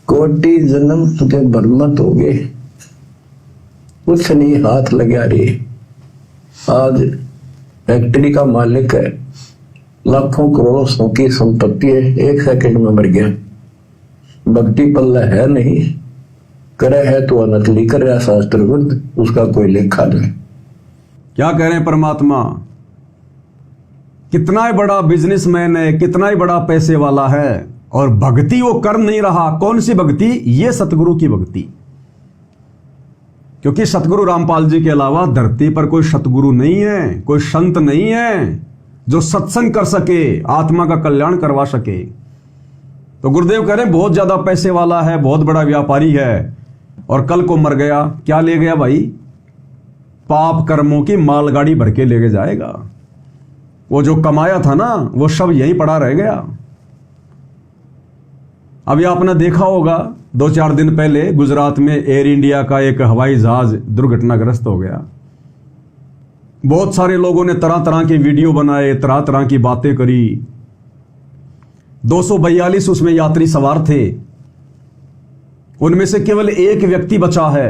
कोटि जन्म तुझे बर्मत हो गए, कुछ नहीं हाथ लगा रे। आज फैक्ट्री का मालिक है, लाखों करोड़ों सौ की संपत्ति है, 1 सेकंड में मर गया। भक्ति पल्ला है नहीं, करे है तो अनकली कर रहा शास्त्र विरुद्ध, उसका कोई लेखा नहीं। क्या कह रहे हैं परमात्मा? कितना ही बड़ा बिजनेसमैन है, कितना ही बड़ा पैसे वाला है, और भक्ति वो कर नहीं रहा। कौन सी भक्ति? ये सतगुरु की भक्ति। क्योंकि सतगुरु रामपाल जी के अलावा धरती पर कोई सतगुरु नहीं है, कोई संत नहीं है जो सत्संग कर सके, आत्मा का कल्याण करवा सके। तो गुरुदेव कह रहे बहुत ज्यादा पैसे वाला है, बहुत बड़ा व्यापारी है, और कल को मर गया। क्या ले गया भाई? पाप कर्मों की मालगाड़ी भर के लेके जाएगा। वो जो कमाया था ना, वो सब यहीं पड़ा रह गया। अभी आपने देखा होगा 2-4 दिन पहले गुजरात में एयर इंडिया का एक हवाई जहाज दुर्घटनाग्रस्त हो गया। बहुत सारे लोगों ने तरह तरह के वीडियो बनाए, तरह तरह की बातें करी। 242 उसमें यात्री सवार थे, उनमें से केवल एक व्यक्ति बचा है,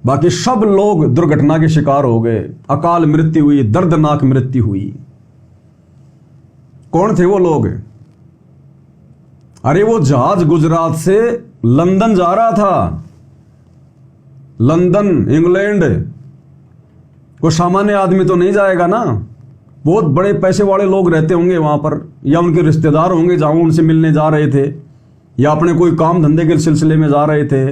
बाकी सब लोग दुर्घटना के शिकार हो गए। अकाल मृत्यु हुई, दर्दनाक मृत्यु हुई। कौन थे वो लोग? अरे वो जहाज गुजरात से लंदन जा रहा था, लंदन इंग्लैंड। कोई सामान्य आदमी तो नहीं जाएगा ना, बहुत बड़े पैसे वाले लोग रहते होंगे वहां पर, या उनके रिश्तेदार होंगे जहां उनसे मिलने जा रहे थे, या अपने कोई काम धंधे के सिलसिले में जा रहे थे।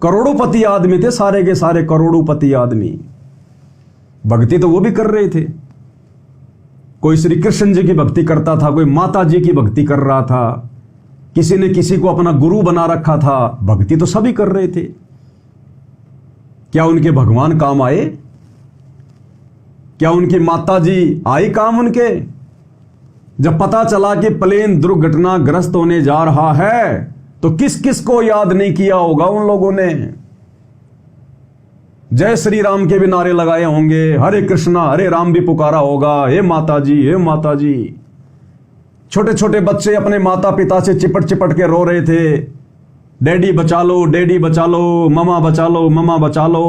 करोड़ोंपति आदमी थे, सारे के सारे करोड़ोंपति आदमी। भक्ति तो वो भी कर रहे थे। कोई श्री कृष्ण जी की भक्ति करता था, कोई माता जी की भक्ति कर रहा था, किसी ने किसी को अपना गुरु बना रखा था। भक्ति तो सभी कर रहे थे। क्या उनके भगवान काम आए? क्या उनकी माता जी आई काम उनके? जब पता चला कि प्लेन दुर्घटनाग्रस्त होने जा रहा है, तो किस किस को याद नहीं किया होगा उन लोगों ने? जय श्री राम के भी नारे लगाए होंगे, हरे कृष्णा हरे राम भी पुकारा होगा, हे माता जी हे माता जी। छोटे छोटे बच्चे अपने माता पिता से चिपट चिपट के रो रहे थे, डैडी बचा लो, डैडी बचा लो, ममा बचा लो, ममा बचा लो।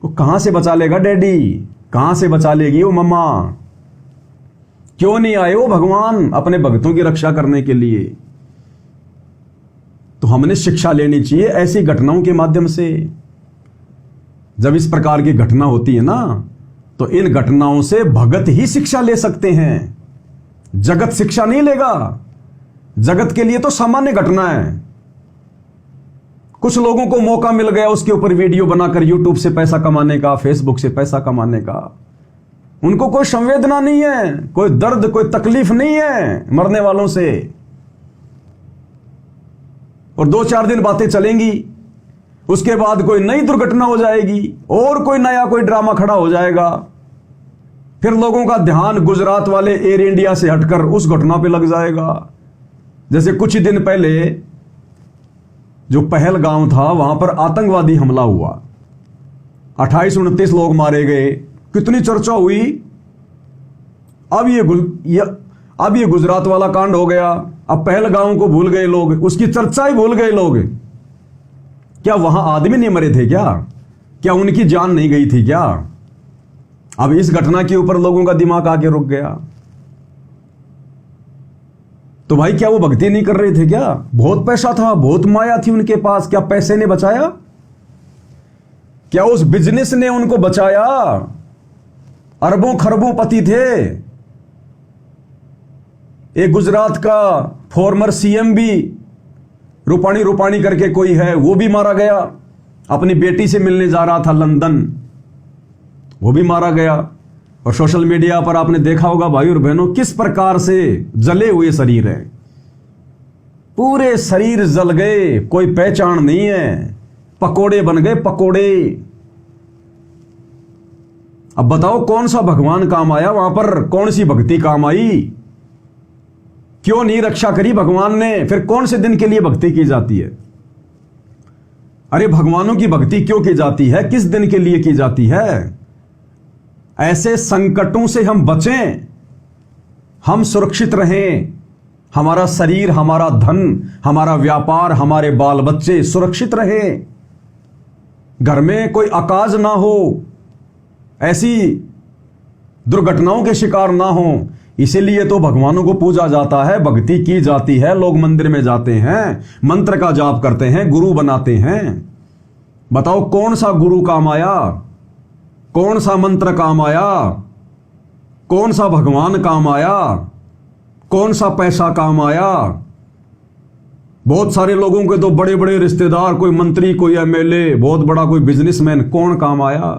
वो कहां से बचा लेगा डैडी? कहां से बचा लेगी वो मम्मा? क्यों नहीं आए वो भगवान अपने भक्तों की रक्षा करने के लिए? तो हमने शिक्षा लेनी चाहिए ऐसी घटनाओं के माध्यम से। जब इस प्रकार की घटना होती है ना, तो इन घटनाओं से भगत ही शिक्षा ले सकते हैं, जगत शिक्षा नहीं लेगा। जगत के लिए तो सामान्य घटना है। कुछ लोगों को मौका मिल गया उसके ऊपर वीडियो बनाकर यूट्यूब से पैसा कमाने का, फेसबुक से पैसा कमाने का। उनको कोई संवेदना नहीं है, कोई दर्द, कोई तकलीफ नहीं है मरने वालों से। और 2-4 दिन बातें चलेंगी, उसके बाद कोई नई दुर्घटना हो जाएगी, और कोई नया कोई ड्रामा खड़ा हो जाएगा। फिर लोगों का ध्यान गुजरात वाले एयर इंडिया से हटकर उस घटना पे लग जाएगा। जैसे कुछ ही दिन पहले जो पहलगांव था, वहां पर आतंकवादी हमला हुआ, 28-29 लोग मारे गए, कितनी चर्चा हुई। अब ये गुजरात वाला कांड हो गया। अब पहलगांव को भूल गए लोग, उसकी चर्चा ही भूल गए लोग। क्या वहां आदमी नहीं मरे थे? क्या उनकी जान नहीं गई थी क्या? अब इस घटना के ऊपर लोगों का दिमाग आके रुक गया। तो भाई क्या वो भक्ति नहीं कर रहे थे क्या? बहुत पैसा था, बहुत माया थी उनके पास, क्या पैसे ने बचाया? क्या उस बिजनेस ने उनको बचाया? अरबों खरबों पति थे। एक गुजरात का फॉर्मर सीएम भी रूपाणी करके कोई है, वो भी मारा गया। अपनी बेटी से मिलने जा रहा था लंदन, वो भी मारा गया। और सोशल मीडिया पर आपने देखा होगा भाई और बहनों, किस प्रकार से जले हुए शरीर हैं। पूरे शरीर जल गए, कोई पहचान नहीं है, पकोड़े बन गए पकोड़े। अब बताओ कौन सा भगवान काम आया वहां पर? कौन सी भक्ति काम आई? क्यों नहीं रक्षा करी भगवान ने? फिर कौन से दिन के लिए भक्ति की जाती है? अरे भगवानों की भक्ति क्यों की जाती है? किस दिन के लिए की जाती है? ऐसे संकटों से हम बचें, हम सुरक्षित रहें, हमारा शरीर, हमारा धन, हमारा व्यापार, हमारे बाल बच्चे सुरक्षित रहे, घर में कोई अकाज ना हो, ऐसी दुर्घटनाओं के शिकार ना हो। इसीलिए तो भगवानों को पूजा जाता है, भक्ति की जाती है, लोग मंदिर में जाते हैं, मंत्र का जाप करते हैं, गुरु बनाते हैं। बताओ कौन सा गुरु काम आया, कौन सा मंत्र काम आया, कौन सा भगवान काम आया, कौन सा पैसा काम आया? बहुत सारे लोगों के तो बड़े बड़े रिश्तेदार, कोई मंत्री, कोई एमएलए, बहुत बड़ा कोई बिजनेसमैन, कौन काम आया?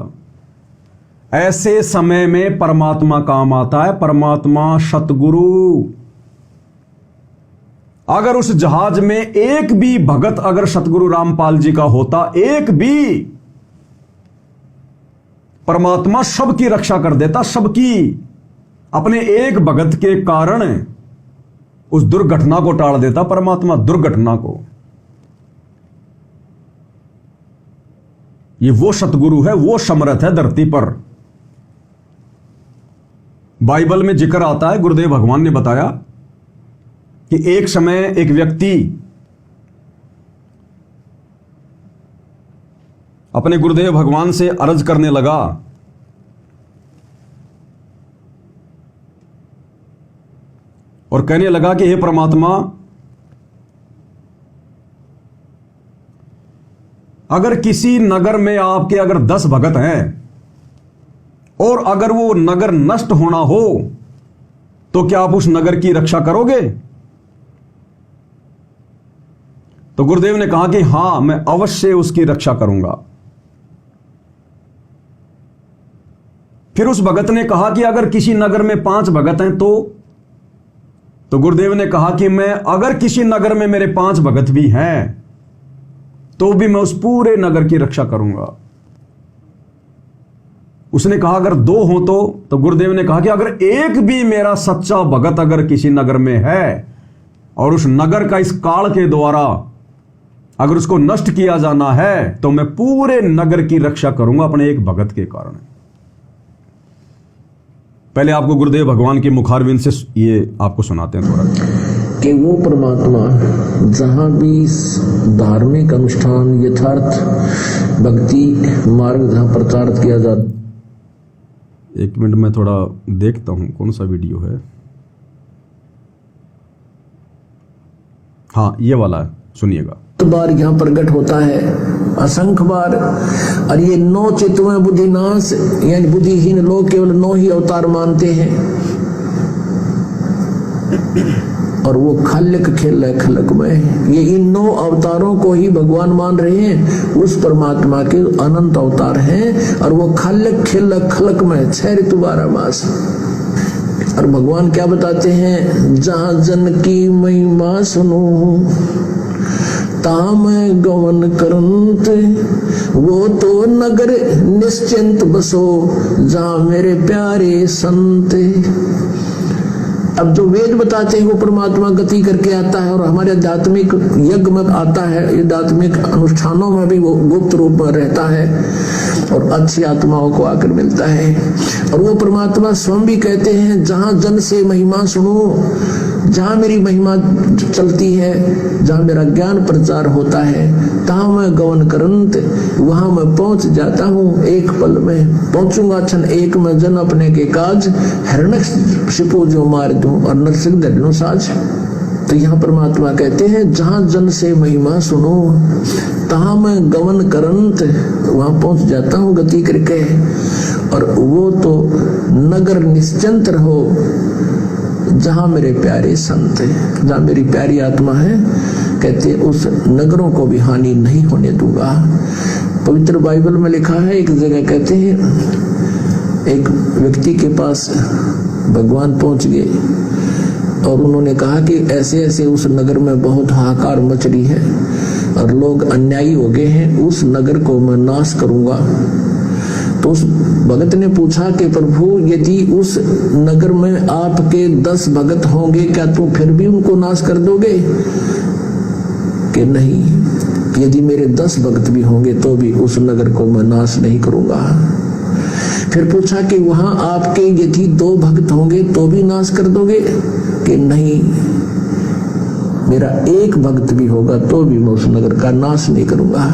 ऐसे समय में परमात्मा काम आता है, परमात्मा सतगुरु। अगर उस जहाज में एक भी भगत अगर सतगुरु रामपाल जी का होता, एक भी, परमात्मा सबकी रक्षा कर देता, सबकी। अपने एक भगत के कारण उस दुर्घटना को टाल देता परमात्मा, दुर्घटना को। ये वो सतगुरु है, वो समर्थ है धरती पर। बाइबल में जिक्र आता है, गुरुदेव भगवान ने बताया कि एक समय एक व्यक्ति अपने गुरुदेव भगवान से अर्ज करने लगा और कहने लगा कि हे परमात्मा, अगर किसी नगर में आपके अगर 10 भगत हैं और अगर वो नगर नष्ट होना हो तो क्या आप उस नगर की रक्षा करोगे? तो गुरुदेव ने कहा कि हां, मैं अवश्य उसकी रक्षा करूंगा। फिर उस भगत ने कहा कि अगर किसी नगर में 5 भगत हैं तो गुरुदेव ने कहा कि मैं अगर किसी नगर में मेरे 5 भगत भी हैं तो भी मैं उस पूरे नगर की रक्षा करूंगा। उसने कहा अगर 2 हो तो गुरुदेव ने कहा कि अगर एक भी मेरा सच्चा भगत अगर किसी नगर में है और उस नगर का इस काल के द्वारा अगर उसको नष्ट किया जाना है तो मैं पूरे नगर की रक्षा करूंगा अपने एक भगत के कारण। पहले आपको गुरुदेव भगवान के मुखारविंद से ये आपको सुनाते हैं थोड़ा कि वो परमात्मा जहां भी धार्मिक अनुष्ठान, यथार्थ भक्ति मार्ग जहां प्रचार किया जाता। 1 मिनट में थोड़ा देखता हूं कौन सा वीडियो है। हाँ, ये वाला है, सुनिएगा। तो बार यहाँ प्रकट होता है, असंख्य बार। और ये 9 चित्तों बुद्धिनाश, यानी बुद्धिहीन लोग केवल 9 ही अवतार मानते हैं और वो खलक खेल खलक में ये इन 9 अवतारों को ही भगवान मान रहे हैं। उस परमात्मा के अनंत अवतार हैं और वो खलक खेल खलक में 6 ऋतु 12 मास। और भगवान क्या बताते हैं, जहां जन की महिमा सुनो ताम गवन करंत, वो तो नगर निश्चिंत बसो जहां मेरे प्यारे संत। अब जो वेद बताते हैं वो परमात्मा गति करके आता है और हमारे आध्यात्मिक यज्ञ में आता है, आध्यात्मिक अनुष्ठानों में भी वो गुप्त रूप में रहता है और अच्छी आत्माओं को आकर मिलता है। और वो परमात्मा स्वयं भी कहते हैं, जहां जन से महिमा सुनो, जहां मेरी महिमा चलती है, जहां मेरा ज्ञान प्रचार होता है, तहां मैं गवन करंत, वहां मैं पहुंच जाता हूं। एक पल में पहुंचूंगा, क्षण एक में जन अपने के काज, हिरण्यकशिपु जो मार दूं और नरसिंह धरनो साज। तो यहाँ परमात्मा कहते हैं, जहां जन से महिमा सुनो तहां मैं गवन करंत, वहां पहुंच जाता हूं गति करके। और वो तो नगर निश्चिंत रहो जहां मेरे प्यारे संत है, जहां मेरी प्यारी आत्मा है, कहते उस नगरों को भी हानि नहीं होने दूंगा। पवित्र बाइबल में लिखा है, एक जगह कहते हैं एक व्यक्ति के पास भगवान पहुंच गए और उन्होंने कहा कि ऐसे ऐसे उस नगर में बहुत हाहाकार मच रही है और लोग अन्यायी हो गए हैं, उस नगर को मैं नाश करूंगा। तो उस भगत ने पूछा कि प्रभु, यदि उस नगर में आपके 10 भगत होंगे, क्या तुम फिर भी उनको नाश कर दोगे? कि नहीं, यदि मेरे 10 भगत भी होंगे तो भी उस नगर को मैं नाश नहीं करूंगा। फिर पूछा कि वहां आपके यदि 2 भक्त होंगे तो भी नाश कर दोगे? कि नहीं, मेरा एक भक्त भी होगा तो भी मैं उस नगर का नाश नहीं करूंगा।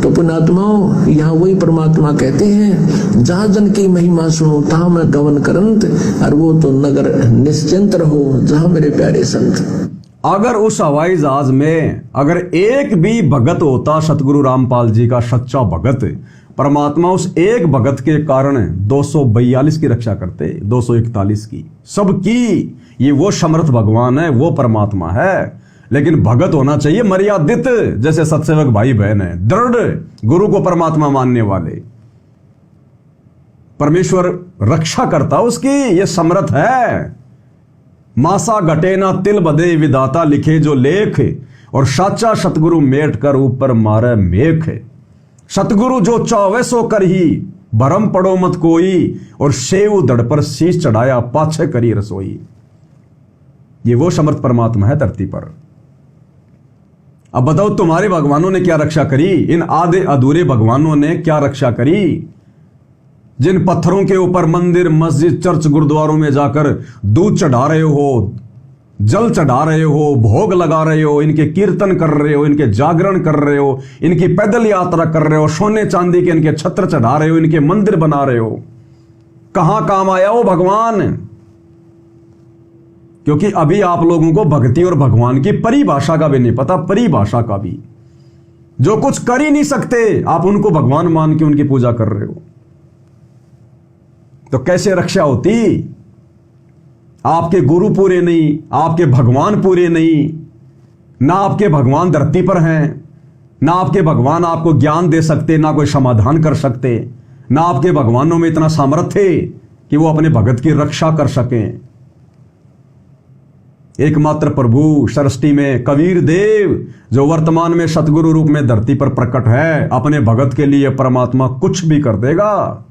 तो पुण्यात्माओं, यहाँ वही परमात्मा कहते हैं, जहां जन की महिमा सुनो तहां मैं गवन करंत, और वो तो नगर निश्चिंत रहो जहां मेरे प्यारे संत। अगर उस हवाई जहाज में अगर एक भी भगत होता, सतगुरु रामपाल जी का सच्चा भगत, परमात्मा उस एक भगत के कारण 242 की रक्षा करते, 241 की, सबकी। ये वो समर्थ भगवान है, वो परमात्मा है। लेकिन भगत होना चाहिए मर्यादित, जैसे सत्सेवक भाई बहन है, दृढ़ गुरु को परमात्मा मानने वाले। परमेश्वर रक्षा करता उसकी, ये समर्थ है। मासा घटे ना तिल बदे, विधाता लिखे जो लेख, और साचा सतगुरु मेट कर ऊपर मारे मेख। सतगुरु जो चावे सो कर ही, भरम पड़ो मत कोई, और सेव धड़ पर शीश चढ़ाया पाछे करी रसोई। ये वो समर्थ परमात्मा है धरती पर। अब बताओ तुम्हारे भगवानों ने क्या रक्षा करी, इन आधे अधूरे भगवानों ने क्या रक्षा करी? जिन पत्थरों के ऊपर मंदिर, मस्जिद, चर्च, गुरुद्वारों में जाकर दूध चढ़ा रहे हो, जल चढ़ा रहे हो, भोग लगा रहे हो, इनके कीर्तन कर रहे हो, इनके जागरण कर रहे हो, इनकी पैदल यात्रा कर रहे हो, सोने चांदी के इनके छत्र चढ़ा रहे हो, इनके मंदिर बना रहे हो, कहां काम आया हो भगवान? क्योंकि अभी आप लोगों को भक्ति और भगवान की परिभाषा का भी नहीं पता, परिभाषा का भी। जो कुछ कर ही नहीं सकते, आप उनको भगवान मान के उनकी पूजा कर रहे हो, तो कैसे रक्षा होती? आपके गुरु पूरे नहीं, आपके भगवान पूरे नहीं, ना आपके भगवान धरती पर हैं, ना आपके भगवान आपको ज्ञान दे सकते, ना कोई समाधान कर सकते, ना आपके भगवानों में इतना सामर्थ्य है कि वो अपने भगत की रक्षा कर सकें। एकमात्र प्रभु सृष्टि में कबीर देव, जो वर्तमान में सतगुरु रूप में धरती पर प्रकट है, अपने भगत के लिए परमात्मा कुछ भी कर देगा।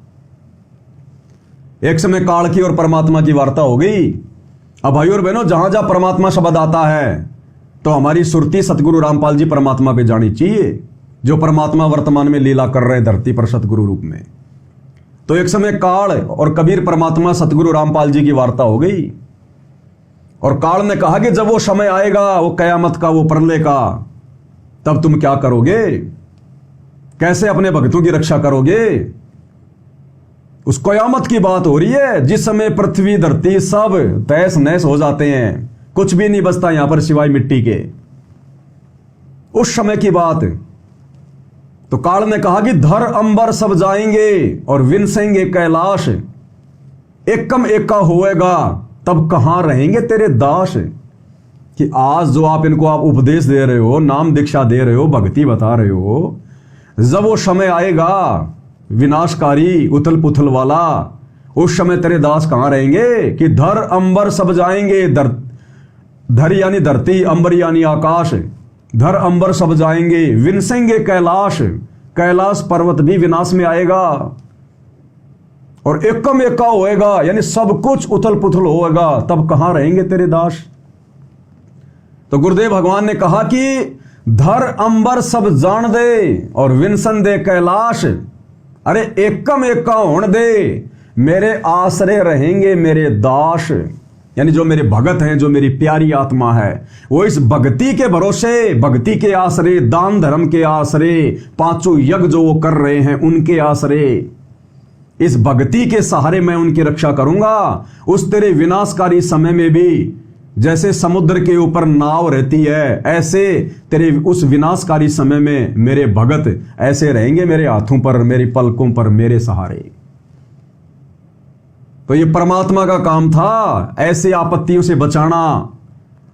एक समय काल की और परमात्मा की वार्ता हो गई। अब भाई और बहनों, जहां जहां परमात्मा शब्द आता है तो हमारी सुरती सतगुरु रामपाल जी परमात्मा पे जानी चाहिए, जो परमात्मा वर्तमान में लीला कर रहे धरती पर सतगुरु रूप में। तो एक समय काल और कबीर परमात्मा सतगुरु रामपाल जी की वार्ता हो गई, और काल ने कहा कि जब वो समय आएगा, वो कयामत का, वो प्रलय का, तब तुम क्या करोगे? कैसे अपने भक्तों की रक्षा करोगे? उस कयामत की बात हो रही है, जिस समय पृथ्वी धरती सब तहस नहस हो जाते हैं, कुछ भी नहीं बचता यहां पर सिवाय मिट्टी के। उस समय की बात। तो काल ने कहा कि धर अंबर सब जाएंगे और विनसेंगे कैलाश, एकम एका होएगा तब कहां रहेंगे तेरे दास। कि आज जो आप इनको आप उपदेश दे रहे हो, नाम दीक्षा दे रहे हो, भक्ति बता रहे हो, जब वो समय आएगा विनाशकारी उथल पुथल वाला, उस समय तेरे दास कहां रहेंगे? कि धर अंबर सब जाएंगे, धर यानी धरती, अंबर यानी आकाश, धर अंबर सब जाएंगे, विनसेंगे कैलाश, कैलाश पर्वत भी विनाश में आएगा, और एकम एका होएगा, यानी सब कुछ उथल पुथल होएगा, तब कहां रहेंगे तेरे दास। तो गुरुदेव भगवान ने कहा कि धर अंबर सब जान दे और विनसन दे कैलाश, अरे एकम एका होने दे, मेरे आश्रय रहेंगे मेरे दास। यानी जो मेरे भगत हैं, जो मेरी प्यारी आत्मा है, वो इस भक्ति के भरोसे, भक्ति के आश्रय, दान धर्म के आश्रय, पांचों यज्ञ जो वो कर रहे हैं उनके आश्रय, इस भक्ति के सहारे मैं उनकी रक्षा करूंगा। उस तेरे विनाशकारी समय में भी जैसे समुद्र के ऊपर नाव रहती है, ऐसे तेरे उस विनाशकारी समय में मेरे भगत ऐसे रहेंगे मेरे हाथों पर, मेरी पलकों पर, मेरे सहारे। तो ये परमात्मा का काम था, ऐसे आपत्तियों से बचाना।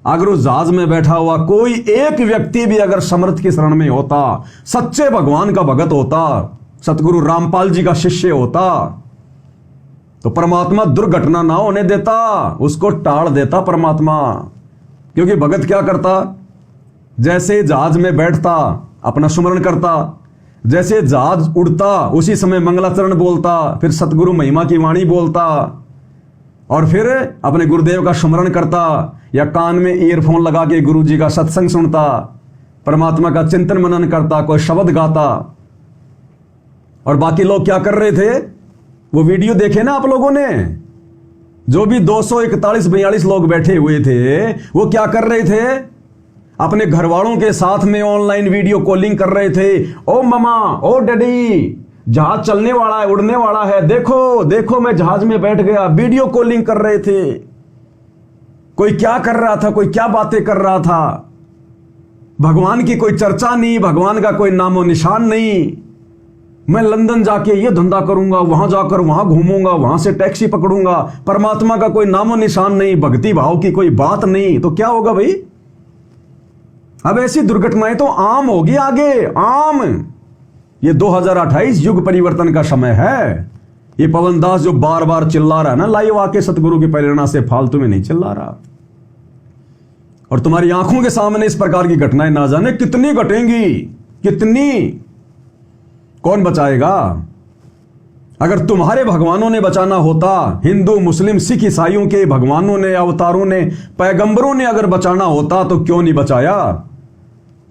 अगर उस जहाज में बैठा हुआ कोई एक व्यक्ति भी अगर समर्थ की शरण में होता, सच्चे भगवान का भगत होता, सतगुरु रामपाल जी का शिष्य होता, तो परमात्मा दुर्घटना ना होने देता, उसको टाल देता परमात्मा। क्योंकि भगत क्या करता? जैसे जहाज में बैठता अपना सुमरण करता, जैसे जहाज उड़ता उसी समय मंगलाचरण बोलता, फिर सतगुरु महिमा की वाणी बोलता, और फिर अपने गुरुदेव का सुमरण करता, या कान में ईयरफोन लगा के गुरु जी का सत्संग सुनता, परमात्मा का चिंतन मनन करता, कोई शब्द गाता। और बाकी लोग क्या कर रहे थे? वो वीडियो देखे ना आप लोगों ने, जो भी 241-42 लोग बैठे हुए थे वो क्या कर रहे थे? अपने घर वालों के साथ में ऑनलाइन वीडियो कॉलिंग कर रहे थे। ओ ममा, ओ डैडी, जहाज चलने वाला है, उड़ने वाला है, देखो देखो मैं जहाज में बैठ गया। वीडियो कॉलिंग कर रहे थे। कोई क्या कर रहा था, कोई क्या बातें कर रहा था। भगवान की कोई चर्चा नहीं, भगवान का कोई नामो निशान नहीं। मैं लंदन जाके ये धंधा करूंगा, वहां जाकर वहां घूमूंगा, वहां से टैक्सी पकड़ूंगा। परमात्मा का कोई नामो निशान नहीं, भक्ति भाव की कोई बात नहीं। तो क्या होगा भाई? अब ऐसी दुर्घटनाएं तो आम होगी आगे, आम। ये 2028 युग परिवर्तन का समय है। ये पवन दास जो बार बार चिल्ला रहा है ना लाइव आके सतगुरु की प्रेरणा से, फालतू में नहीं चिल्ला रहा। और तुम्हारी आंखों के सामने इस प्रकार की घटनाएं ना जाने कितनी घटेंगी, कितनी। कौन बचाएगा? अगर तुम्हारे भगवानों ने बचाना होता, हिंदू मुस्लिम सिख ईसाइयों के भगवानों ने, अवतारों ने, पैगंबरों ने अगर बचाना होता तो क्यों नहीं बचाया?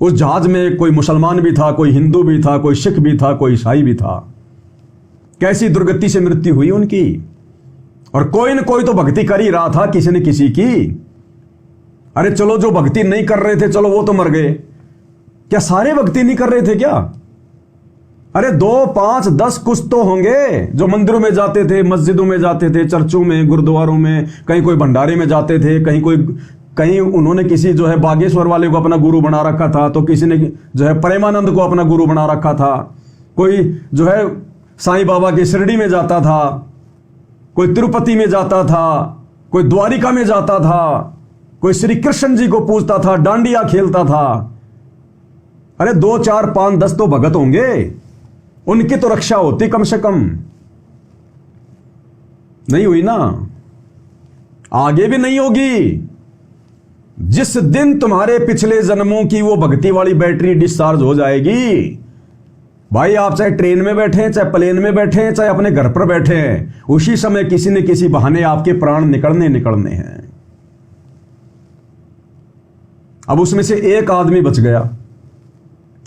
उस जहाज में कोई मुसलमान भी था, कोई हिंदू भी था, कोई सिख भी था, कोई ईसाई भी था। कैसी दुर्गति से मृत्यु हुई उनकी। और कोई न कोई तो भक्ति कर ही रहा था, किसी ने किसी की। अरे चलो, जो भक्ति नहीं कर रहे थे चलो वो तो मर गए, क्या सारे भक्ति नहीं कर रहे थे क्या? अरे 2, 5, 10 कुछ तो होंगे जो मंदिरों में जाते थे, मस्जिदों में जाते थे, चर्चों में, गुरुद्वारों में, कहीं कोई भंडारे में जाते थे, कहीं उन्होंने किसी जो है बागेश्वर वाले को अपना गुरु बना रखा था, तो किसी ने जो है प्रेमानंद को अपना गुरु बना रखा था। कोई जो है साईं बाबा की शिरडी में जाता था, कोई तिरुपति में जाता था, कोई द्वारिका में जाता था, कोई श्री कृष्ण जी को पूजता था, डांडिया खेलता था। अरे 2, 4, 5, 10 तो भगत होंगे, उनकी तो रक्षा होती कम से कम। नहीं हुई ना, आगे भी नहीं होगी। जिस दिन तुम्हारे पिछले जन्मों की वो भक्ति वाली बैटरी डिस्चार्ज हो जाएगी, भाई आप चाहे ट्रेन में बैठे हैं, चाहे प्लेन में बैठे हैं, चाहे अपने घर पर बैठे हैं, उसी समय किसी न किसी बहाने आपके प्राण निकलने हैं। अब उसमें से एक आदमी बच गया,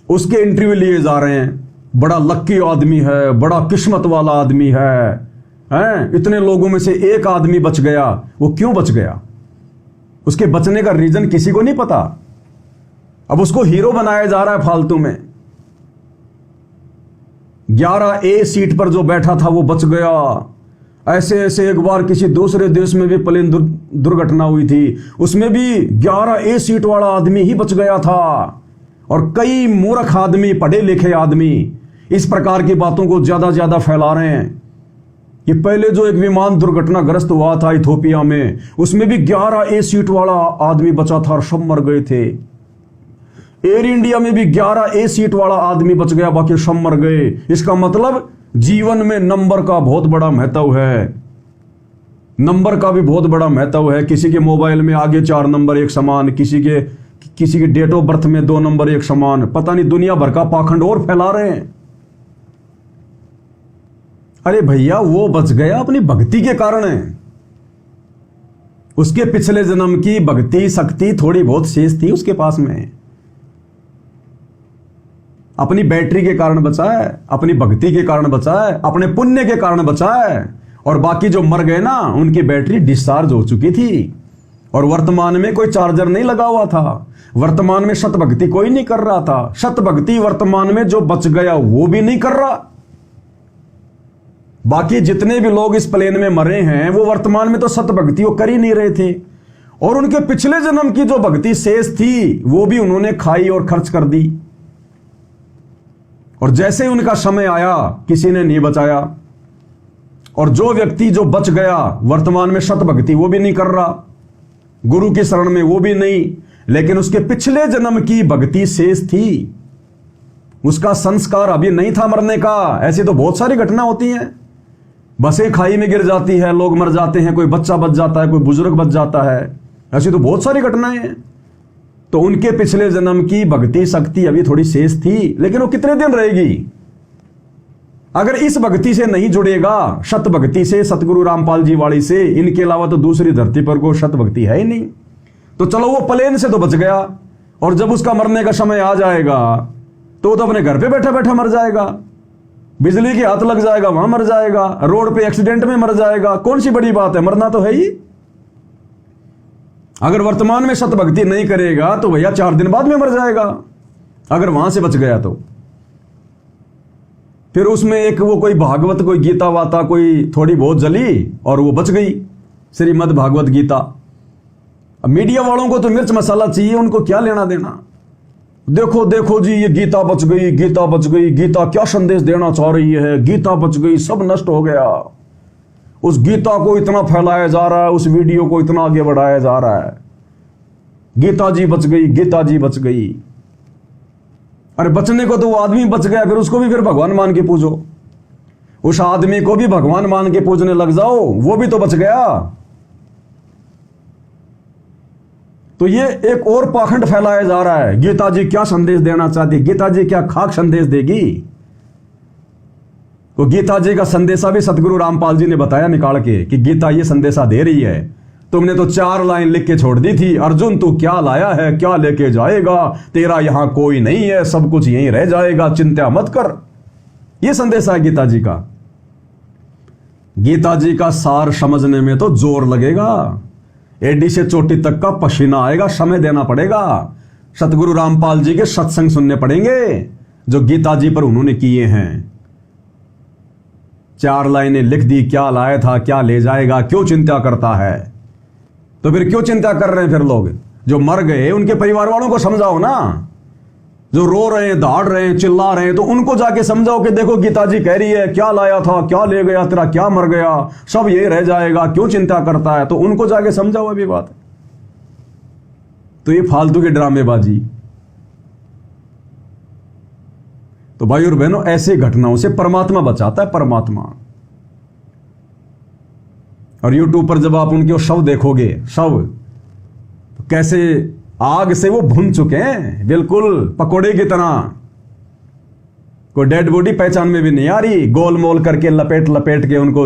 उसके इंटरव्यू लिए जा रहे हैं। बड़ा लक्की आदमी है, बड़ा किस्मत वाला आदमी है। इतने लोगों में से एक आदमी बच गया। वो क्यों बच गया? उसके बचने का रीजन किसी को नहीं पता। अब उसको हीरो बनाया जा रहा है फालतू में। 11A सीट पर जो बैठा था वो बच गया। ऐसे ऐसे एक बार किसी दूसरे देश में भी प्लेन दुर्घटना हुई थी, उसमें भी 11A सीट वाला आदमी ही बच गया था। और कई मूर्ख आदमी, पढ़े लिखे आदमी इस प्रकार की बातों को ज्यादा फैला रहे हैं कि पहले जो एक विमान दुर्घटनाग्रस्त हुआ था इथोपिया में, उसमें भी 11A सीट वाला आदमी बचा था और सब मर गए थे। एयर इंडिया में भी 11A सीट वाला आदमी बच गया, बाकी सब मर गए। इसका मतलब जीवन में नंबर का बहुत बड़ा महत्व है। नंबर का भी बहुत बड़ा महत्व है। किसी के मोबाइल में आगे 4 नंबर एक समान, किसी के डेट ऑफ बर्थ में 2 नंबर एक समान। पता नहीं दुनिया भर का पाखंड और फैला रहे हैं। अरे भैया, वो बच गया अपनी भक्ति के कारण है। उसके पिछले जन्म की भक्ति शक्ति थोड़ी बहुत शेष थी उसके पास में। अपनी बैटरी के कारण बचा है, अपनी भक्ति के कारण बचा है, अपने पुण्य के कारण बचा है। और बाकी जो मर गए ना, उनकी बैटरी डिस्चार्ज हो चुकी थी। और वर्तमान में कोई चार्जर नहीं लगा हुआ था। वर्तमान में शत भक्ति कोई नहीं कर रहा था। शत भक्ति वर्तमान में जो बच गया वो भी नहीं कर रहा। बाकी जितने भी लोग इस प्लेन में मरे हैं वो वर्तमान में तो सत भक्ति कर ही नहीं रहे थे। और उनके पिछले जन्म की जो भक्ति शेष थी वो भी उन्होंने खाई और खर्च कर दी। और जैसे ही उनका समय आया, किसी ने नहीं बचाया। और जो व्यक्ति जो बच गया वर्तमान में शत भक्ति वो भी नहीं कर रहा, गुरु की शरण में वो भी नहीं, लेकिन उसके पिछले जन्म की भक्ति शेष थी। उसका संस्कार अभी नहीं था मरने का। ऐसी तो बहुत सारी घटना होती हैं। बसें खाई में गिर जाती है, लोग मर जाते हैं, कोई बच्चा बच जाता है, कोई बुजुर्ग बच जाता है। ऐसी तो बहुत सारी घटनाएं हैं। तो उनके पिछले जन्म की भक्ति शक्ति अभी थोड़ी शेष थी, लेकिन वो कितने दिन रहेगी? अगर इस भक्ति से नहीं जुड़ेगा, शत भक्ति से, सतगुरु रामपाल जी वाली से, इनके अलावा तो दूसरी धरती पर कोई शत भक्ति है ही नहीं। तो चलो, वो प्लेन से तो बच गया। और जब उसका मरने का समय आ जाएगा तो वो तो अपने घर पे बैठा बैठा मर जाएगा। बिजली के हाथ लग जाएगा वहां मर जाएगा, रोड पे एक्सीडेंट में मर जाएगा, कौन सी बड़ी बात है, मरना तो है ही। अगर वर्तमान में सतभक्ति नहीं करेगा तो भैया 4 दिन बाद में मर जाएगा, अगर वहां से बच गया तो। फिर उसमें एक वो कोई भागवत, कोई गीता वाता कोई थोड़ी बहुत जली और वो बच गई, श्रीमद् भागवत गीता। अब मीडिया वालों को तो मिर्च मसाला चाहिए, उनको क्या लेना देना। देखो देखो जी ये गीता बच गई, गीता बच गई, गीता क्या संदेश देना चाह रही है, गीता बच गई, सब नष्ट हो गया। उस गीता को इतना फैलाया जा रहा है, उस वीडियो को इतना आगे बढ़ाया जा रहा है, गीता जी बच गई, गीता जी बच गई। अरे बचने को तो वो आदमी बच गया, फिर उसको भी फिर भगवान मान के पूजो, उस आदमी को भी भगवान मान के पूजने लग जाओ, वो भी तो बच गया। तो ये एक और पाखंड फैलाया जा रहा है, गीता जी क्या संदेश देना चाहती, गीता जी क्या खाक संदेश देगी। तो गीता जी का संदेशा भी सतगुरु रामपाल जी ने बताया निकाल के कि गीता ये संदेशा दे रही है। तुमने तो 4 लाइन लिख के छोड़ दी थी, अर्जुन तू क्या लाया है, क्या लेके जाएगा, तेरा यहां कोई नहीं है, सब कुछ यहीं रह जाएगा, चिंता मत कर। यह संदेशा है गीता जी का। गीता जी का सार समझने में तो जोर लगेगा, एडी से चोटी तक का पसीना आएगा, समय देना पड़ेगा, सतगुरु रामपाल जी के सत्संग सुनने पड़ेंगे जो गीता जी पर उन्होंने किए हैं। 4 लाइनें लिख दी, क्या लाया था, क्या ले जाएगा, क्यों चिंता करता है। तो फिर क्यों चिंता कर रहे हैं फिर लोग जो मर गए, उनके परिवार वालों को समझाओ ना। जो रो रहे हैं, दहाड़ रहे हैं, चिल्ला रहे हैं, तो उनको जाके समझाओ कि देखो गीता जी कह रही है, क्या लाया था, क्या ले गया, तेरा क्या मर गया, सब ये रह जाएगा, क्यों चिंता करता है। तो उनको जाके समझाओ अभी बात। तो ये फालतू की ड्रामेबाजी। तो भाई और बहनों, ऐसे घटनाओं से परमात्मा बचाता है, परमात्मा। और यूट्यूब पर जब आप उनके शव देखोगे, शव तो कैसे आग से वो भुन चुके हैं, बिल्कुल पकोड़े की तरह। कोई डेड बॉडी पहचान में भी नहीं आ रही, गोल मोल करके लपेट लपेट के उनको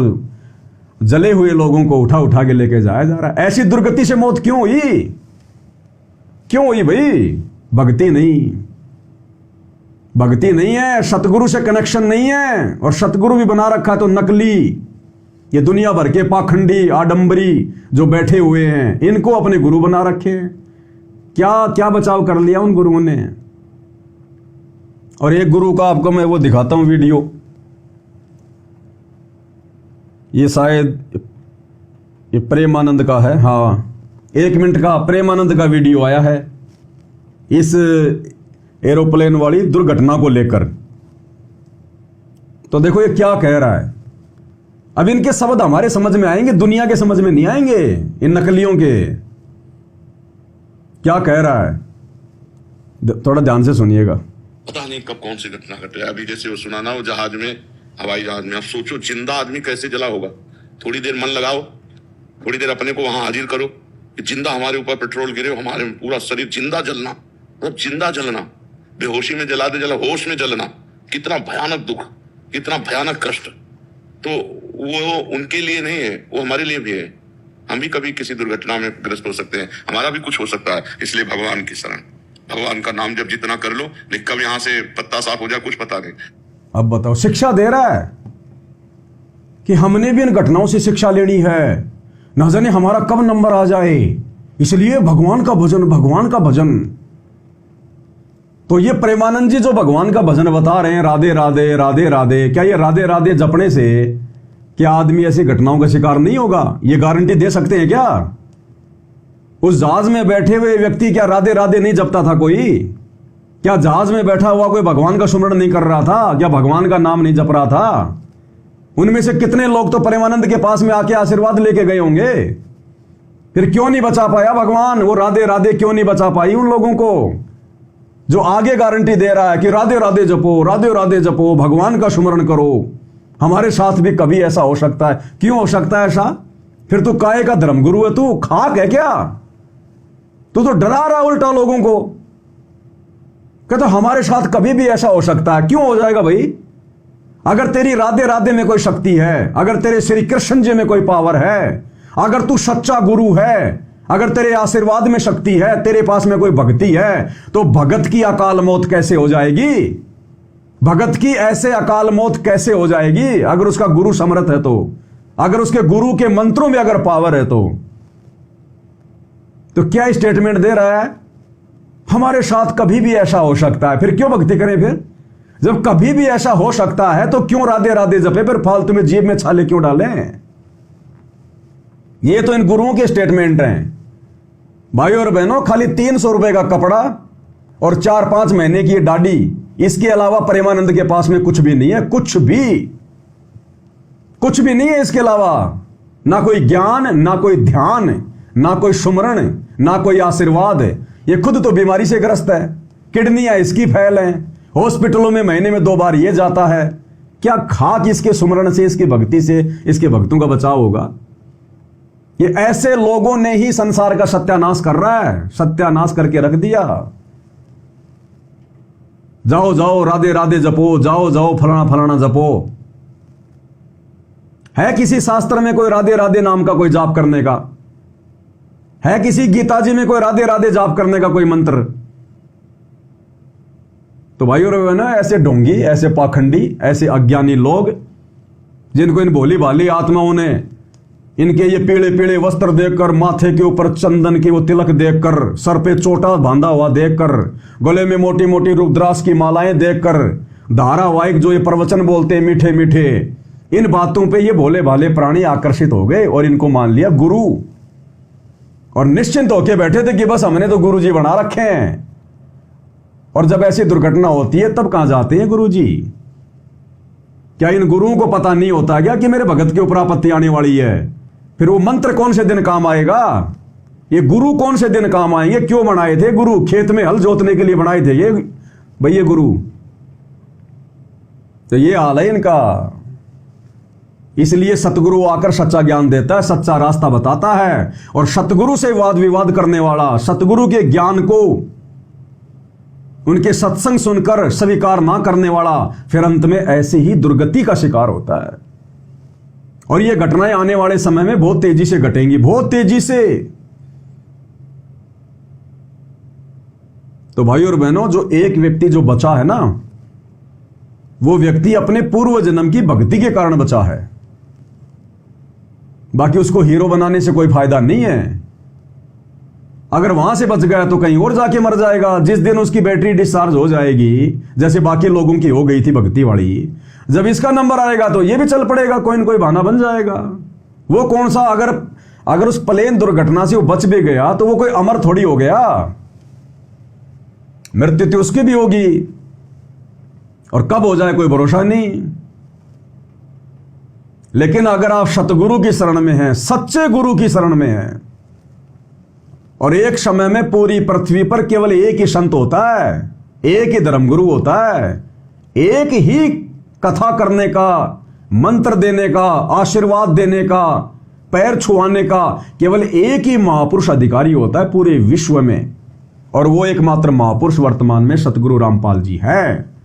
जले हुए लोगों को उठा उठा के लेके जाया जा रहा है। ऐसी दुर्गति से मौत क्यों हुई, क्यों हुई भाई। भक्ति नहीं, भक्ति नहीं है, सतगुरु से कनेक्शन नहीं है। और सतगुरु भी बना रखा है तो नकली। ये दुनिया भर के पाखंडी आडंबरी जो बैठे हुए हैं, इनको अपने गुरु बना रखे हैं। क्या क्या बचाव कर लिया उन गुरुओं ने। और एक गुरु का आपको मैं वो दिखाता हूं वीडियो, ये शायद ये प्रेमानंद का है, हाँ 1 मिनट का प्रेमानंद का वीडियो आया है इस एरोप्लेन वाली दुर्घटना को लेकर। तो देखो ये क्या कह रहा है। अब इनके शब्द हमारे समझ में आएंगे, दुनिया के समझ में नहीं आएंगे, इन नकलियों के। क्या कह रहा है, थोड़ा ध्यान से सुनिएगा। पता नहीं कब कौन सी घटना घटे। अभी जैसे वो सुनाना वो जहाज में, हवाई जहाज में, आप सोचो जिंदा आदमी कैसे जला होगा। थोड़ी देर मन लगाओ, थोड़ी देर अपने को वहां हाजिर करो कि जिंदा हमारे ऊपर पेट्रोल गिरे, हमारे पूरा शरीर जिंदा जलना, मतलब जिंदा जलना, बेहोशी में जला दे, जला होश में जलना, कितना भयानक दुख, कितना भयानक कष्ट। तो वो उनके लिए नहीं है, वो हमारे लिए भी है। हम भी कभी किसी दुर्घटना में ग्रस्त हो सकते हैं, हमारा भी कुछ हो सकता है। इसलिए भगवान की शरण, भगवान का नाम जब जितना कर लो, लेकिन कब यहां से पत्ता साफ हो जाए कुछ पता नहीं। अब बताओ, शिक्षा दे रहा है कि हमने भी इन घटनाओं से शिक्षा लेनी है, न जाने हमारा कब नंबर आ जाए, इसलिए भगवान का भजन, भगवान का भजन। तो ये प्रेमानंद जी जो भगवान का भजन बता रहे हैं, राधे राधे राधे राधे, क्या ये राधे राधे जपने से क्या आदमी ऐसी घटनाओं का शिकार नहीं होगा? ये गारंटी दे सकते हैं क्या? उस जहाज में बैठे हुए व्यक्ति क्या राधे राधे नहीं जपता था कोई? क्या जहाज में बैठा हुआ कोई भगवान का सुमरण नहीं कर रहा था? क्या भगवान का नाम नहीं जप रहा था? उनमें से कितने लोग तो प्रेमानंद के पास में आके आशीर्वाद लेके गए होंगे। फिर क्यों नहीं बचा पाया भगवान? वो राधे राधे क्यों नहीं बचा पाई उन लोगों को जो आगे गारंटी दे रहा है कि राधे राधे जपो, राधे राधे जपो, भगवान का सुमरण करो। हमारे साथ भी कभी ऐसा हो सकता है। क्यों हो सकता है ऐसा? फिर तू काहे का धर्मगुरु है? तू खाक है क्या? तू तो डरा रहा उल्टा लोगों को। कहता हमारे साथ कभी भी ऐसा हो सकता है। क्यों हो जाएगा भाई? अगर तेरी राधे राधे में कोई शक्ति है, अगर तेरे श्री कृष्ण जी में कोई पावर है, अगर तू सच्चा गुरु है, अगर तेरे आशीर्वाद में शक्ति है, तेरे पास में कोई भक्ति है, तो भगत की अकाल मौत कैसे हो जाएगी? भगत की ऐसे अकाल मौत कैसे हो जाएगी अगर उसका गुरु समर्थ है तो, अगर उसके गुरु के मंत्रों में अगर पावर है तो क्या स्टेटमेंट दे रहा है? हमारे साथ कभी भी ऐसा हो सकता है, फिर क्यों भक्ति करें? फिर जब कभी भी ऐसा हो सकता है तो क्यों राधे राधे जपे, फिर फालतू में जेब में छाले क्यों डालें? ये तो इन गुरुओं के स्टेटमेंट हैं। भाइयों और बहनों, खाली 300 रुपए का कपड़ा और 4-5 महीने की दाढ़ी, इसके अलावा प्रेमानंद के पास में कुछ भी नहीं है। कुछ भी नहीं है इसके अलावा। ना कोई ज्ञान, ना कोई ध्यान, ना कोई सुमरण, ना कोई आशीर्वाद। ये खुद तो बीमारी से ग्रस्त है, किडनियां इसकी फैल हैं, हॉस्पिटलों में महीने में 2 बार ये जाता है। क्या खाक इसके सुमरण से, इसकी भक्ति से इसके भक्तों का बचाव होगा? ये ऐसे लोगों ने ही संसार का सत्यानाश कर रहा है, सत्यानाश करके रख दिया। जाओ जाओ राधे राधे जपो, जाओ जाओ फलाना फलाना जपो। है किसी शास्त्र में कोई राधे राधे नाम का कोई जाप करने का? है किसी गीता जी में कोई राधे राधे जाप करने का कोई मंत्र? तो भाइयों और बहनों, ऐसे ढोंगी, ऐसे पाखंडी, ऐसे अज्ञानी लोग, जिनको इन भोली भाली आत्माओं ने इनके ये पीले पीले वस्त्र देखकर, माथे के ऊपर चंदन की वो तिलक देखकर, सर पे चोटा बांधा हुआ देखकर, गले में मोटी मोटी रुद्राक्ष की मालाएं देखकर, धारावाहिक जो ये प्रवचन बोलते हैं मीठे मीठे, इन बातों पे ये भोले भाले प्राणी आकर्षित हो गए और इनको मान लिया गुरु। और निश्चिंत होके बैठे थे कि बस हमने तो गुरु जी बना रखे हैं। और जब ऐसी दुर्घटना होती है तब कहां जाते हैं गुरु जी? क्या इन गुरुओं को पता नहीं होता क्या कि मेरे भगत के ऊपर आपत्ति आने वाली है? फिर वो मंत्र कौन से दिन काम आएगा? ये गुरु कौन से दिन काम आएंगे? क्यों बनाए थे गुरु? खेत में हल जोतने के लिए बनाए थे ये भैया गुरु। तो ये हाल है इनका। इसलिए सतगुरु आकर सच्चा ज्ञान देता है, सच्चा रास्ता बताता है। और सतगुरु से वाद विवाद करने वाला, सतगुरु के ज्ञान को, उनके सत्संग सुनकर स्वीकार ना करने वाला, फिर अंत में ऐसी ही दुर्गति का शिकार होता है। और ये घटनाएं आने वाले समय में बहुत तेजी से घटेंगी, बहुत तेजी से। तो भाइयों और बहनों, जो एक व्यक्ति जो बचा है ना, वो व्यक्ति अपने पूर्व जन्म की भक्ति के कारण बचा है। बाकी उसको हीरो बनाने से कोई फायदा नहीं है। अगर वहां से बच गया तो कहीं और जाके मर जाएगा। जिस दिन उसकी बैटरी डिस्चार्ज हो जाएगी, जैसे बाकी लोगों की हो गई थी भक्ति वाली, जब इसका नंबर आएगा तो ये भी चल पड़ेगा, कोई न कोई बहाना बन जाएगा। वो कौन सा, अगर उस प्लेन दुर्घटना से वो बच भी गया तो वो कोई अमर थोड़ी हो गया, मृत्यु तो उसकी भी होगी। और कब हो जाए कोई भरोसा नहीं। लेकिन अगर आप सतगुरु की शरण में हैं, सच्चे गुरु की शरण में हैं, और एक समय में पूरी पृथ्वी पर केवल एक ही संत होता है, एक ही धर्मगुरु होता है, एक ही कथा करने का, मंत्र देने का, आशीर्वाद देने का, पैर छुआने का केवल एक ही महापुरुष अधिकारी होता है पूरे विश्व में। और वो एकमात्र महापुरुष वर्तमान में सतगुरु रामपाल जी हैं।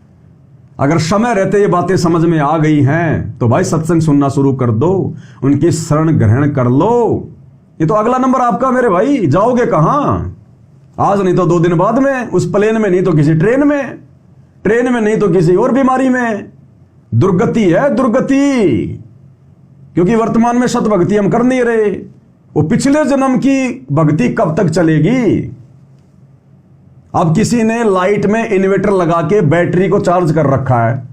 अगर समय रहते ये बातें समझ में आ गई हैं तो भाई सत्संग सुनना शुरू कर दो, उनकी शरण ग्रहण कर लो। ये तो अगला नंबर आपका मेरे भाई। जाओगे कहां? आज नहीं तो 2 दिन बाद में, उस प्लेन में नहीं तो किसी ट्रेन में नहीं तो किसी और बीमारी में। दुर्गति है, दुर्गति। क्योंकि वर्तमान में सत भक्ति हम कर नहीं रहे। वो पिछले जन्म की भक्ति कब तक चलेगी? अब किसी ने लाइट में इन्वर्टर लगा के बैटरी को चार्ज कर रखा है,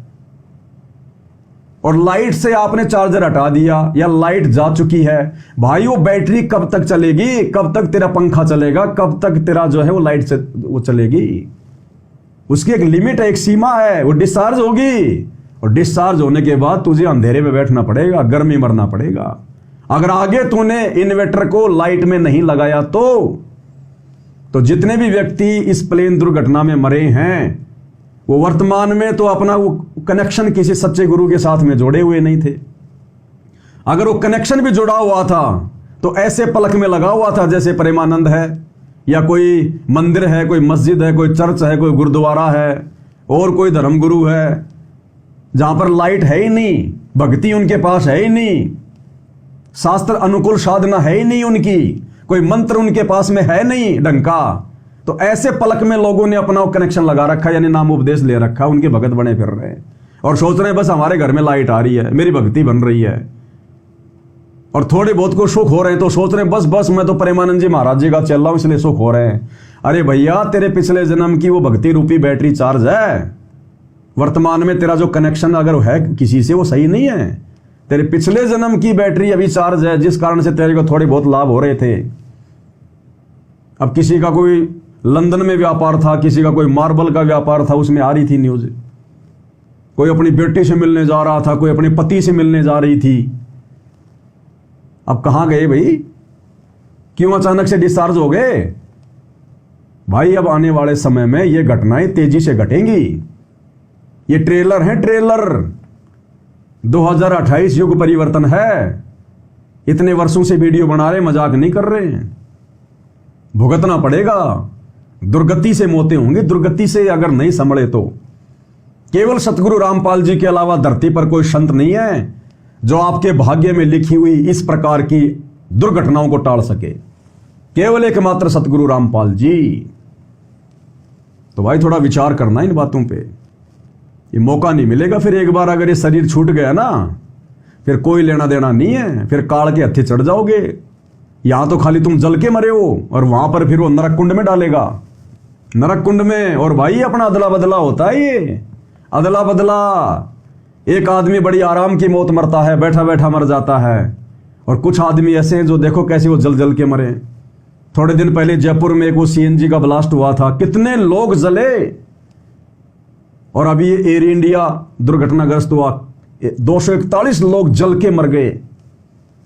और लाइट से आपने चार्जर हटा दिया या लाइट जा चुकी है, भाई वो बैटरी कब तक चलेगी? कब तक तेरा पंखा चलेगा? कब तक तेरा जो है वो लाइट से वो चलेगी? उसकी एक लिमिट है, एक सीमा है। वो डिस्चार्ज होगी, और डिस्चार्ज होने के बाद तुझे अंधेरे में बैठना पड़ेगा, गर्मी मरना पड़ेगा। अगर आगे तूने इन्वर्टर को लाइट में नहीं लगाया तो जितने भी व्यक्ति इस प्लेन दुर्घटना में मरे हैं, वो वर्तमान में तो अपना वो कनेक्शन किसी सच्चे गुरु के साथ में जोड़े हुए नहीं थे। अगर वो कनेक्शन भी जुड़ा हुआ था तो ऐसे पलक में लगा हुआ था जैसे प्रेमानंद है, या कोई मंदिर है, कोई मस्जिद है, कोई चर्च है, कोई गुरुद्वारा है, और कोई धर्मगुरु है, जहां पर लाइट है ही नहीं, भक्ति उनके पास है ही नहीं, शास्त्र अनुकूल साधना है ही नहीं उनकी, कोई मंत्र उनके पास में है नहीं ढंग का। तो ऐसे पलक में लोगों ने अपना कनेक्शन लगा रखा, यानी नाम उपदेश ले रखा, उनके भगत बने फिर रहे हैं और सोच रहे हैं बस हमारे घर में लाइट आ रही है, मेरी भक्ति बन रही है, और थोड़े बहुत को सुख हो रहे हैं तो सोच रहे हैं बस बस मैं तो प्रेमानंद जी महाराज जी का चल रहा हूं इसलिए सुख हो रहे हैं। अरे भैया, तेरे पिछले जन्म की वो भक्ति रूपी बैटरी चार्ज है, वर्तमान में तेरा जो कनेक्शन अगर है किसी से वो सही नहीं है। तेरे पिछले जन्म की बैटरी अभी चार्ज है, जिस कारण से तेरे को थोड़े बहुत लाभ हो रहे थे। अब किसी का कोई लंदन में व्यापार था, किसी का कोई मार्बल का व्यापार था, उसमें आ रही थी न्यूज, कोई अपनी बेटी से मिलने जा रहा था, कोई अपने पति से मिलने जा रही थी। अब कहां गए भाई, क्यों अचानक से डिस्चार्ज हो गए भाई? अब आने वाले समय में ये घटनाएं तेजी से घटेंगी। ये ट्रेलर है, ट्रेलर। 2028 युग परिवर्तन है। इतने वर्षों से वीडियो बना रहे, मजाक नहीं कर रहे हैं। भुगतना पड़ेगा, दुर्गति से मौतें होंगी, दुर्गति से अगर नहीं संभले तो। केवल सतगुरु रामपाल जी के अलावा धरती पर कोई संत नहीं है जो आपके भाग्य में लिखी हुई इस प्रकार की दुर्घटनाओं को टाल सके। केवल एकमात्र सतगुरु रामपाल जी। तो भाई थोड़ा विचार करना इन बातों पे। ये मौका नहीं मिलेगा फिर, एक बार अगर ये शरीर छूट गया ना, फिर कोई लेना देना नहीं है, फिर काल के हत्थे चढ़ जाओगे। यहां तो खाली तुम जल के मरे हो और वहां पर फिर वो नरक कुंड में डालेगा, नरक कुंड में। और भाई अपना अदला बदला होता है, ये अदला बदला। एक आदमी बड़ी आराम की मौत मरता है, बैठा बैठा मर जाता है, और कुछ आदमी ऐसे हैं जो देखो कैसे वो जल जल के मरे। थोड़े दिन पहले जयपुर में एक वो सीएनजी का ब्लास्ट हुआ था, कितने लोग जले। और अभी ये एयर इंडिया दुर्घटनाग्रस्त हुआ, 241 लोग जल के मर गए।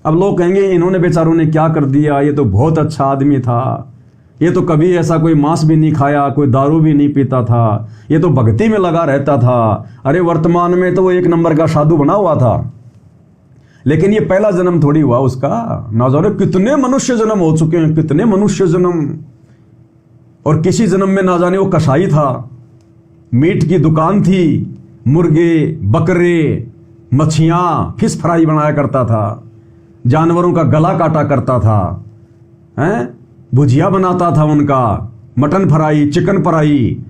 अब लोग कहेंगे इन्होंने बेचारों ने क्या कर दिया, ये तो बहुत अच्छा आदमी था, ये तो कभी ऐसा कोई मांस भी नहीं खाया, कोई दारू भी नहीं पीता था, ये तो भक्ति में लगा रहता था। अरे वर्तमान में तो वो एक नंबर का साधु बना हुआ था, लेकिन ये पहला जन्म थोड़ी हुआ उसका। ना जाने कितने मनुष्य जन्म हो चुके हैं, कितने मनुष्य जन्म। और किसी जन्म में ना जाने वो कसाई था, मीट की दुकान थी, मुर्गे बकरे मच्छियां फिश फ्राई बनाया करता था, जानवरों का गला काटा करता था, हैं, भुजिया बनाता था उनका, मटन फ्राई, चिकन फ्राई।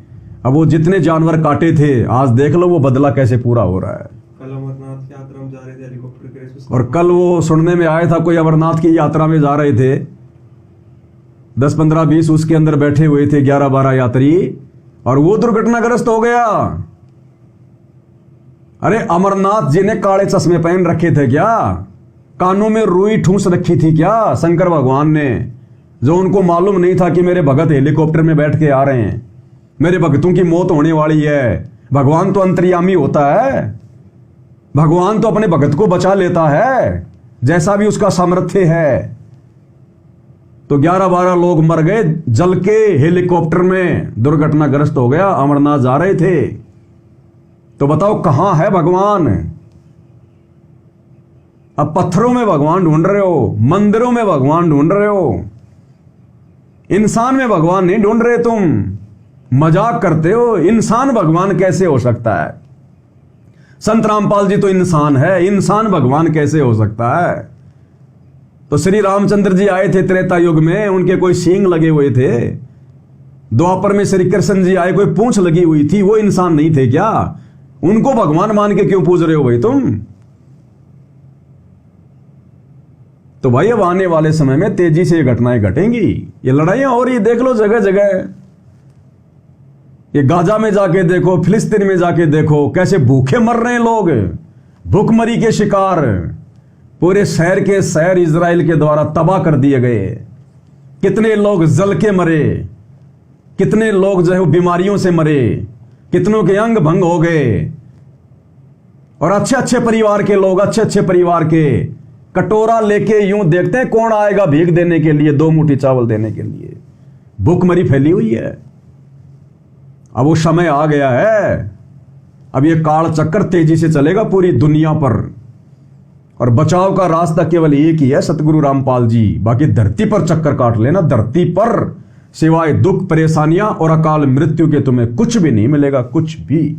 अब वो जितने जानवर काटे थे, आज देख लो वो बदला कैसे पूरा हो रहा है। कल अमरनाथ की यात्रा में जा रहे थे हेलीकॉप्टर के रेस। और कल वो सुनने में आया था कोई अमरनाथ की यात्रा में जा रहे थे, 10, 15, 20 उसके अंदर बैठे हुए थे, 11, 12 यात्री, और वो दुर्घटनाग्रस्त हो गया। अरे अमरनाथ जी ने काले चश्मे पहन रखे थे क्या? कानों में रुई ठूस रखी थी क्या शंकर भगवान ने? जो उनको मालूम नहीं था कि मेरे भगत हेलीकॉप्टर में बैठ के आ रहे हैं, मेरे भक्तों की मौत होने वाली है। भगवान तो अंतर्यामी होता है, भगवान तो अपने भगत को बचा लेता है जैसा भी उसका सामर्थ्य है। तो 11-12 लोग मर गए जल के, हेलीकॉप्टर में दुर्घटनाग्रस्त हो गया। अमरनाथ जा रहे थे। तो बताओ कहां है भगवान? अब पत्थरों में भगवान ढूंढ रहे हो, मंदिरों में भगवान ढूंढ रहे हो, इंसान में भगवान नहीं ढूंढ रहे तुम। मजाक करते हो, इंसान भगवान कैसे हो सकता है? संत रामपाल जी तो इंसान है, इंसान भगवान कैसे हो सकता है? तो श्री रामचंद्र जी आए थे त्रेता युग में, उनके कोई सींग लगे हुए थे। द्वापर में श्री कृष्ण जी आए, कोई पूंछ लगी हुई थी, वो इंसान नहीं थे क्या? उनको भगवान मान के क्यों पूज रहे हो भाई तुम? तो भाई अब आने वाले समय में तेजी से ये घटनाएं घटेंगी, ये लड़ाइयां हो रही देख लो जगह जगह। ये गाजा में जाके देखो, फिलिस्तीन में जाके देखो, कैसे भूखे मर रहे हैं लोग, भूखमरी के शिकार। पूरे शहर के शहर इजराइल के द्वारा तबाह कर दिए गए। कितने लोग जल के मरे, कितने लोग जो है बीमारियों से मरे, कितनों के अंग भंग हो गए। और अच्छे अच्छे परिवार के लोग, अच्छे अच्छे परिवार के कटोरा लेके यूं देखते हैं कौन आएगा भीख देने के लिए, 2 मुट्ठी चावल देने के लिए। भूखमरी फैली हुई है। अब वो समय आ गया है, अब ये काल चक्कर तेजी से चलेगा पूरी दुनिया पर। और बचाव का रास्ता केवल एक ही है, सतगुरु रामपाल जी। बाकी धरती पर चक्कर काट लेना, धरती पर सिवाय दुख, परेशानियां और अकाल मृत्यु के तुम्हें कुछ भी नहीं मिलेगा, कुछ भी।